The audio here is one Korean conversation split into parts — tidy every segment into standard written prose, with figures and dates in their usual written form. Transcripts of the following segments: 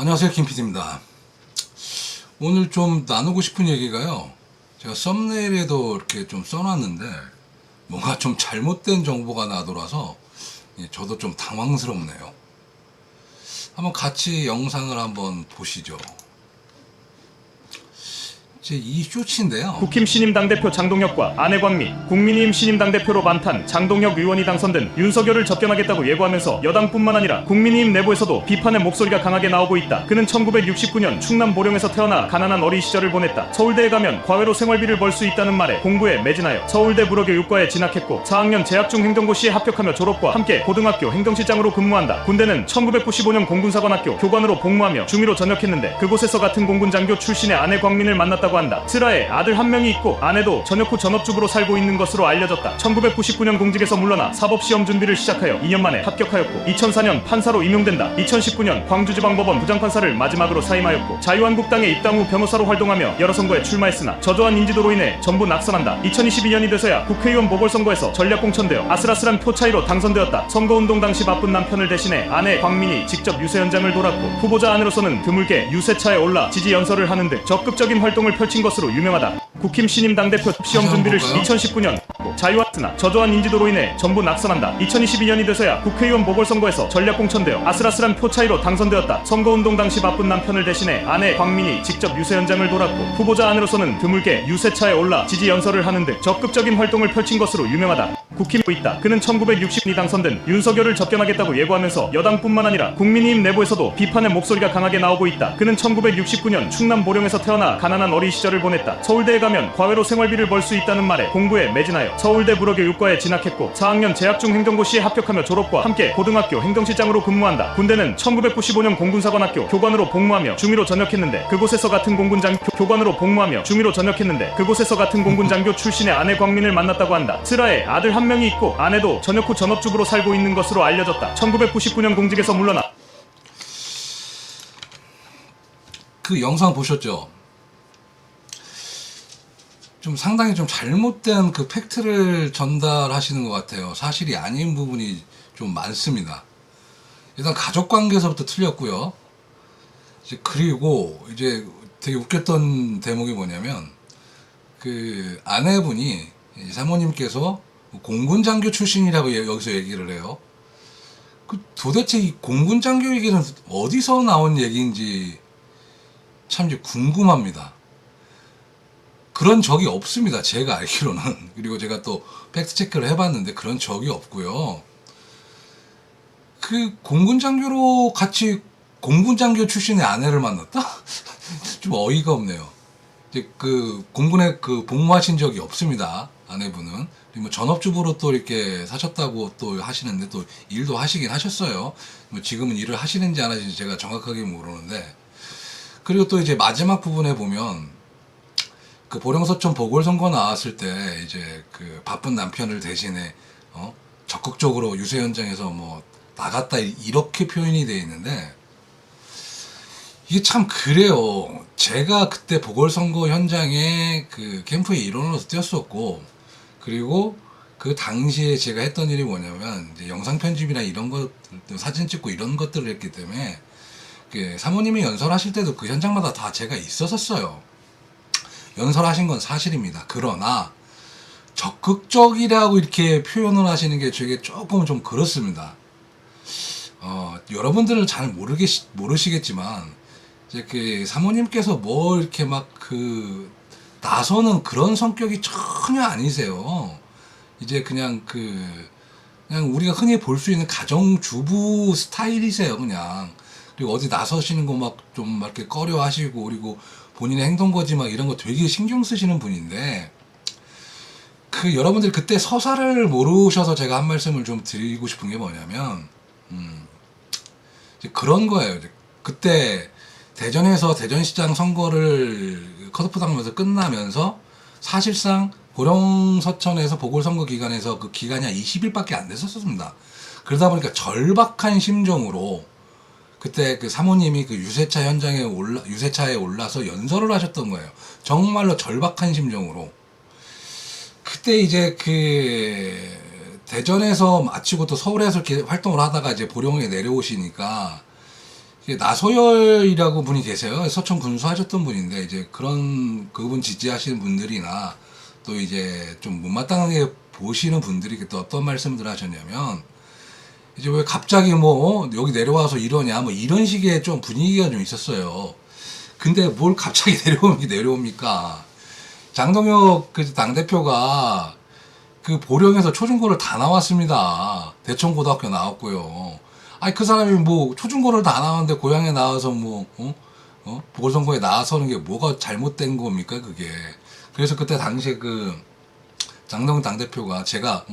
안녕하세요, 김PD입니다. 오늘 좀 나누고 싶은 얘기가요, 제가 썸네일에도 이렇게 좀 써놨는데 뭔가 좀 잘못된 정보가 나돌아서 저도 좀 당황스럽네요. 한번 같이 영상을 한번 보시죠. 이 쇼츠인데요. 국힘 신임 당대표 장동혁과 아내 광미, 국민의힘 신임 당대표로 만탄 장동혁 의원이 당선된 윤석열을 접견하겠다고 예고하면서 여당뿐만 아니라 국민의힘 내부에서도 비판의 목소리가 강하게 나오고 있다. 그는 1969년 충남 보령에서 태어나 가난한 어린 시절을 보냈다. 서울대에 가면 과외로 생활비를 벌 수 있다는 말에 공부에 매진하여 서울대 물어교육과에 진학했고 4학년 재학 중 행정고시에 합격하며 졸업과 함께 고등학교 행정실장으로 근무한다. 군대는 1995년 공군사관학교 교관으로 복무하며 중위로 전역했는데 그곳에서 같은 공군장교 출신의 아내 광민을 만났다고 한다. 슬하에 아들 한 명이 있고 아내도 전역 후 전업주부로 살고 있는 것으로 알려졌다. 1999년 공직에서 물러나 사법시험 준비를 시작하여 2년 만에 합격하였고 2004년 판사로 임용된다. 2019년 광주지방법원 부장판사를 마지막으로 사임하였고 자유한국당에 입당 후 변호사로 활동하며 여러 선거에 출마했으나 저조한 인지도로 인해 전부 낙선한다. 2022년이 돼서야 국회의원 보궐선거에서 전략 공천되어 아슬아슬한 표 차이로 당선되었다. 선거운동 당시 바쁜 남편을 대신해 아내 광민이 직접 유세 현장을 돌았고 후보자 안으로서는 드물게 유세차에 올라 지지 연설을 하는 등 적극적인 활동을 펼친 것으로 유명하다. 국힘 신임 당대표 시험 준비를 2019년 자유한국당 저조한 인지도로 인해 전부 낙선한다. 2022년이 돼서야 국회의원 보궐선거에서 전략 공천되어 아슬아슬한 표 차이로 당선되었다. 선거운동 당시 바쁜 남편을 대신해 아내 광민이 직접 유세 현장을 돌았고 후보자 안으로서는 드물게 유세차에 올라 지지 연설을 하는 등 적극적인 활동을 펼친 것으로 유명하다. 국힘에 있다. 그는 1960년이 당선된 윤석열을 접견하겠다고 예고하면서 여당뿐만 아니라 국민의힘 내부에서도 비판의 목소리가 강하게 나오고 있다. 그는 1969년 충남 보령에서 태어나 가난한 어린 시절을 보냈다. 서울대에 가면 과외로 생활비를 벌 수 있다는 말에 공부에 매진하여 서울대 물어교육과에 진학했고 4학년 재학 중 행정고시에 합격하며 졸업과 함께 고등학교 행정실장으로 근무한다. 군대는 1995년 공군사관학교 교관으로 복무하며 중위로 전역했는데 그곳에서 같은 공군장교 출신의 아내 광민을 만났다고 한다. 슬하에 아들 한 명이 있고 아내도 전역 후 전업주부로 살고 있는 것으로 알려졌다. 1999년 공직에서 물러나 그 영상 보셨죠? 좀 상당히 좀 잘못된 그 팩트를 전달하시는 것 같아요. 사실이 아닌 부분이 좀 많습니다. 일단 가족 관계에서부터 틀렸고요. 그리고 이제 되게 웃겼던 대목이 뭐냐면 그 아내분이 사모님께서 공군장교 출신이라고 여기서 얘기를 해요. 그 도대체 이 공군장교 얘기는 어디서 나온 얘기인지 참 이제 궁금합니다. 그런 적이 없습니다. 제가 알기로는. 그리고 제가 또 팩트 체크를 해봤는데 그런 적이 없고요. 그 공군장교로 같이 공군장교 출신의 아내를 만났다? 좀 어이가 없네요. 이제 그 공군에 그 복무하신 적이 없습니다. 아내분은. 뭐 전업주부로 또 이렇게 사셨다고 또 하시는데 또 일도 하시긴 하셨어요. 뭐 지금은 일을 하시는지 안 하시는지 제가 정확하게 모르는데. 그리고 또 이제 마지막 부분에 보면 그 보령서천 보궐선거 나왔을 때 이제 그 바쁜 남편을 대신해 적극적으로 유세 현장에서 뭐 나갔다 이렇게 표현이 되어 있는데 이게 참 그래요. 제가 그때 보궐선거 현장에 그 캠프의 일원으로서 뛰었었고 그리고 그 당시에 제가 했던 일이 뭐냐면 이제 영상 편집이나 이런 것 사진 찍고 이런 것들을 했기 때문에 그 사모님이 연설하실 때도 그 현장마다 다 제가 있었었어요. 연설하신 건 사실입니다. 그러나 적극적이라고 이렇게 표현을 하시는 게 저게 조금 좀 그렇습니다. 여러분들은 잘 모르시겠지만 이제 그 사모님께서 뭐 이렇게 막 그 나서는 그런 성격이 전혀 아니세요. 이제 그냥 우리가 흔히 볼 수 있는 가정주부 스타일이세요. 그냥. 그리고 어디 나서시는 거 막 좀 막 이렇게 꺼려 하시고 그리고 본인의 행동거지 막 이런 거 되게 신경 쓰시는 분인데 그 여러분들이 그때 서사를 모르셔서 제가 한 말씀을 좀 드리고 싶은 게 뭐냐면 이제 그런 거예요. 이제 그때 대전에서 대전시장 선거를 컷오프 당하면서 끝나면서 사실상 보령서천에서 보궐선거 기간에서 그 기간이 한 20일밖에 안 됐었습니다. 그러다 보니까 절박한 심정으로 그때 그 사모님이 그 유세차에 올라서 연설을 하셨던 거예요. 정말로 절박한 심정으로. 그때 이제 그 대전에서 마치고 또 서울에서 이렇게 활동을 하다가 이제 보령에 내려오시니까 이게 나소열이라고 분이 계세요. 서천 군수 하셨던 분인데 이제 그분 지지하시는 분들이나 또 이제 좀 못마땅하게 보시는 분들이 또 어떤 말씀들 하셨냐면 이제 왜 갑자기 뭐 여기 내려와서 이러냐 뭐 이런 식의 좀 분위기가 좀 있었어요. 근데 뭘 갑자기 내려옵니까? 장동혁 그 당대표가 그 보령에서 초중고를 다 나왔습니다. 대천고등학교 나왔고요. 아니 그 사람이 뭐 초중고를 다 나왔는데 고향에 나와서 뭐 보궐선거에 나서는 게 뭐가 잘못된 겁니까 그게. 그래서 그때 당시에 그 장동혁 당대표가 제가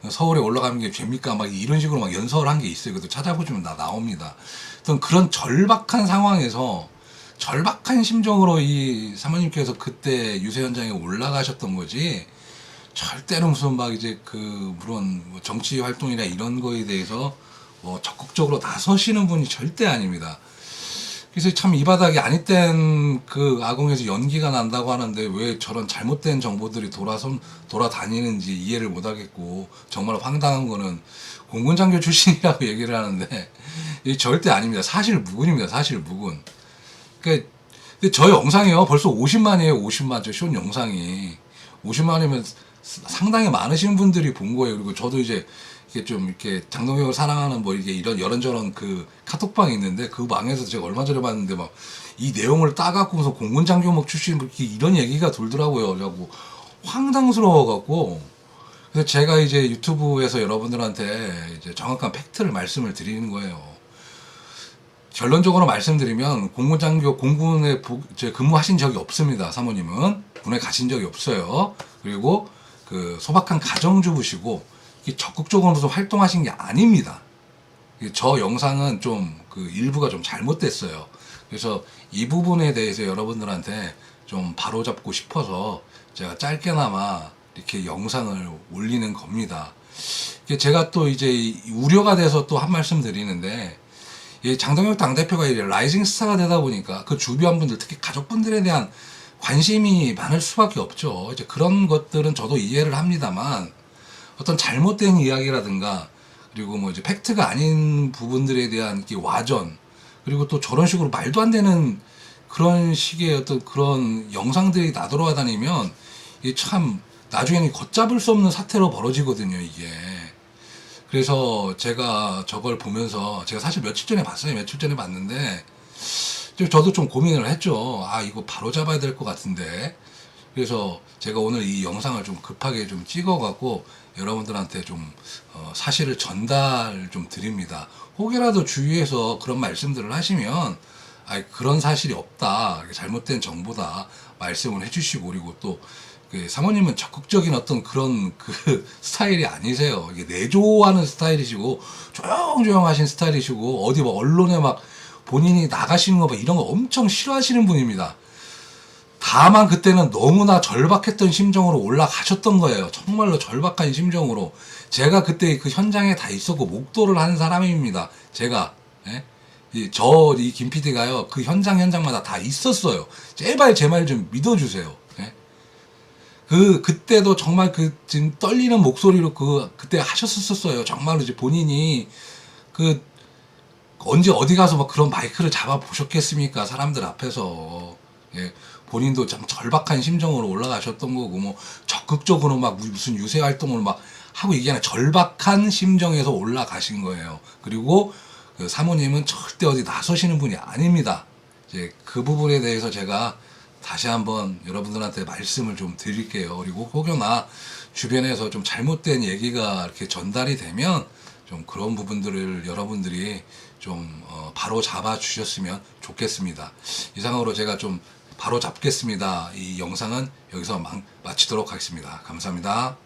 서울에 올라가는 게 죄입니까 막 이런 식으로 막 연설을 한 게 있어요. 그것도 찾아보시면 다 나옵니다. 어떤 그런 절박한 상황에서 절박한 심정으로 이 사모님께서 그때 유세 현장에 올라가셨던 거지 절대로 무슨 막 이제 그 물론 뭐 정치 활동이나 이런 거에 대해서 뭐 적극적으로 나서시는 분이 절대 아닙니다. 그래서 참 이 바닥이 아니땐 그 아공에서 연기가 난다고 하는데 왜 저런 잘못된 정보들이 돌아다니는지 이해를 못하겠고 정말 황당한 거는 공군장교 출신이라고 얘기를 하는데 이 절대 아닙니다. 사실 무근입니다. 사실 무근. 그러니까 근데 저 영상이요 벌써 50만이에요. 50만 저 쇼 영상이 50만이면 상당히 많으신 분들이 본 거예요. 그리고 저도 이제 이게 좀 이렇게 장동혁을 사랑하는 뭐 이게 이런 여런저런 그 카톡방이 있는데 그 방에서 제가 얼마 전에 봤는데 막 이 내용을 따갖고서 공군장교목 출신 뭐 이런 얘기가 돌더라고요. 그래갖고 황당스러워갖고 그래서 제가 이제 유튜브에서 여러분들한테 이제 정확한 팩트를 말씀을 드리는 거예요. 결론적으로 말씀드리면 공군에 근무하신 적이 없습니다. 사모님은 군에 가신 적이 없어요. 그리고 그 소박한 가정주부시고 적극적으로 무슨 활동하신 게 아닙니다. 저 영상은 좀 그 일부가 좀 잘못됐어요. 그래서 이 부분에 대해서 여러분들한테 좀 바로잡고 싶어서 제가 짧게나마 이렇게 영상을 올리는 겁니다. 제가 또 이제 우려가 돼서 또 한 말씀 드리는데 이 장동혁 당대표가 이제 라이징 스타가 되다 보니까 그 주변 분들 특히 가족분들에 대한 관심이 많을 수밖에 없죠. 이제 그런 것들은 저도 이해를 합니다만 어떤 잘못된 이야기라든가 그리고 뭐 이제 팩트가 아닌 부분들에 대한 와전 그리고 또 저런 식으로 말도 안 되는 그런 식의 어떤 그런 영상들이 나돌아다니면 이게 참 나중에는 걷잡을 수 없는 사태로 벌어지거든요 이게. 그래서 제가 저걸 보면서 제가 사실 며칠 전에 봤어요. 며칠 전에 봤는데 저도 좀 고민을 했죠. 아 이거 바로 잡아야 될 것 같은데. 그래서 제가 오늘 이 영상을 좀 급하게 좀 찍어갖고 여러분들한테 좀 사실을 전달 좀 드립니다. 혹여라도 주위에서 그런 말씀들을 하시면 아 그런 사실이 없다, 잘못된 정보다 말씀을 해주시고 그리고 또 그 사모님은 적극적인 어떤 그런 그 스타일이 아니세요. 이게 내조하는 스타일이시고 조용조용하신 스타일이시고 어디 뭐 언론에 막 본인이 나가시는 거 막 이런 거 엄청 싫어하시는 분입니다. 다만 그때는 너무나 절박했던 심정으로 올라가셨던 거예요. 정말로 절박한 심정으로. 제가 그때 그 현장에 다 있었고 목도를 한 사람입니다. 제가 이 김 PD가요 그 현장마다 다 있었어요. 제발 제 말 좀 믿어주세요. 그때도 정말 지금 떨리는 목소리로 그때 하셨었어요. 정말로 이제 본인이 언제 어디 가서 막 그런 마이크를 잡아 보셨겠습니까? 사람들 앞에서. 본인도 참 절박한 심정으로 올라가셨던 거고, 뭐, 적극적으로 막 무슨 유세 활동을 막 하고 이게 아니라 절박한 심정에서 올라가신 거예요. 그리고 그 사모님은 절대 어디 나서시는 분이 아닙니다. 이제 그 부분에 대해서 제가 다시 한번 여러분들한테 말씀을 좀 드릴게요. 그리고 혹여나 주변에서 좀 잘못된 얘기가 이렇게 전달이 되면 좀 그런 부분들을 여러분들이 좀 바로 잡아 주셨으면 좋겠습니다. 이상으로 제가 좀 바로 잡겠습니다. 이 영상은 여기서 마치도록 하겠습니다. 감사합니다.